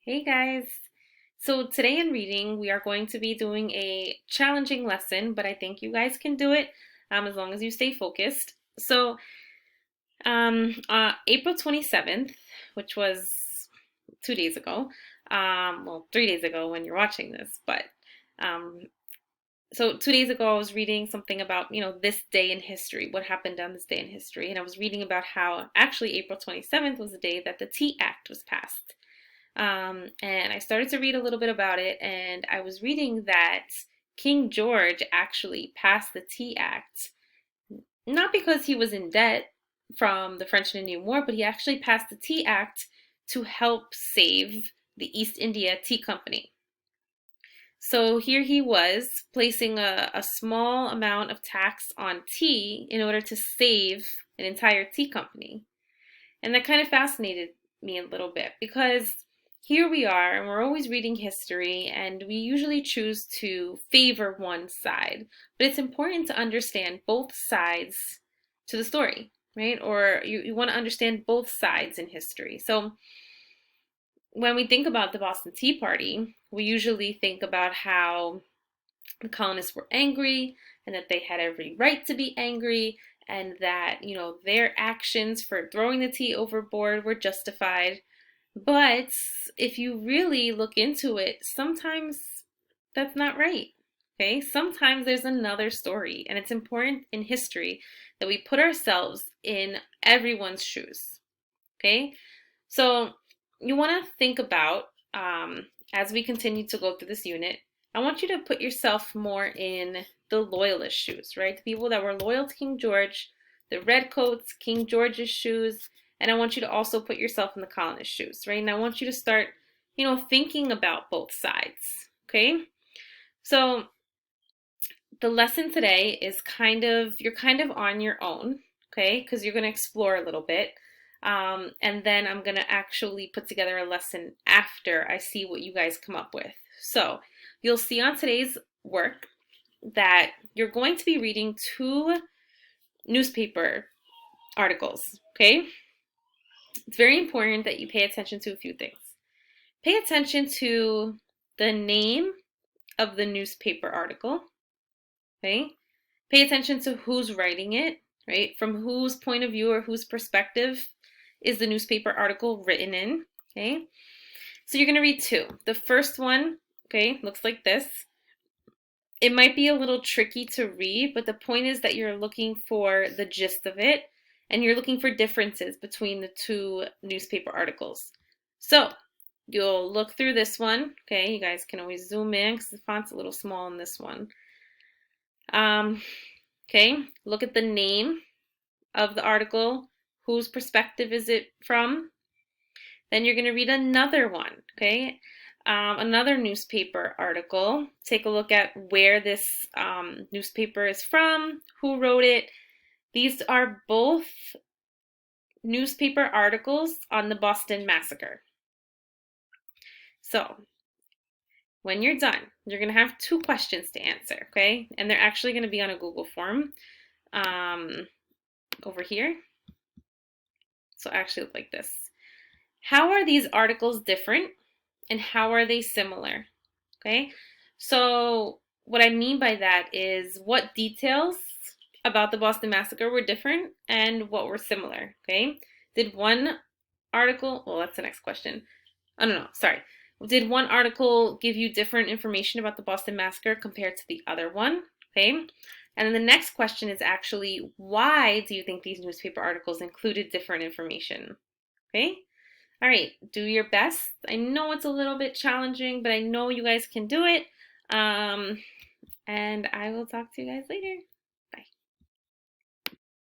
Hey guys! So today in reading, we are going to be doing a challenging lesson, but I think you guys can do it as long as you stay focused. So, April 27th, which was 2 days ago, well, 3 days ago when you're watching this, but um, so 2 days ago I was reading something about, this day in history, what happened on this day in history, and I was reading about how actually April 27th was the day that the Tea Act was passed. And I started to read a little bit about it, and I was reading that King George actually passed the Tea Act, not because he was in debt from the French and Indian War, but he actually passed the Tea Act to help save the East India Tea Company. So here he was placing a small amount of tax on tea in order to save an entire tea company. And that kind of fascinated me a little bit because here we are and we're always reading history and we usually choose to favor one side. But it's important to understand both sides to the story, right? Or you want to understand both sides in history. So when we think about the Boston Tea Party, we usually think about how the colonists were angry and that they had every right to be angry and that, their actions for throwing the tea overboard were justified. But if you really look into it, sometimes that's not right. Okay? Sometimes there's another story, and it's important in history that we put ourselves in everyone's shoes. Okay? So you want to think about, as we continue to go through this unit, I want you to put yourself more in the loyalist shoes, right? The people that were loyal to King George, the redcoats, King George's shoes, and I want you to also put yourself in the colonist shoes, right? And I want you to start, thinking about both sides, okay? So the lesson today is you're kind of on your own, okay? Because you're going to explore a little bit. And then I'm going to actually put together a lesson after I see what you guys come up with. So you'll see on today's work that you're going to be reading two newspaper articles, okay? It's very important that you pay attention to a few things. Pay attention to the name of the newspaper article, okay? Pay attention to who's writing it, right? From whose point of view or whose perspective is the newspaper article written in, okay? So you're going to read two. The first one, okay, looks like this. It might be a little tricky to read, but the point is that you're looking for the gist of it and you're looking for differences between the two newspaper articles. So you'll look through this one, okay? You guys can always zoom in because the font's a little small in this one. Okay, look at the name of the article. Whose perspective is it from? Then you're going to read another one, okay? Another newspaper article. Take a look at where this newspaper is from, who wrote it. These are both newspaper articles on the Boston Massacre. So when you're done, you're going to have two questions to answer, okay? And they're actually going to be on a Google form over here. So actually look like this. How are these articles different and how are they similar? Okay, so what I mean by that is what details about the Boston Massacre were different and what were similar, okay? Did one article, well, that's the next question. Oh, no, sorry. Did one article give you different information about the Boston Massacre compared to the other one, okay? And then the next question is actually, why do you think these newspaper articles included different information, okay? All right, do your best. I know it's a little bit challenging, but I know you guys can do it. And I will talk to you guys later.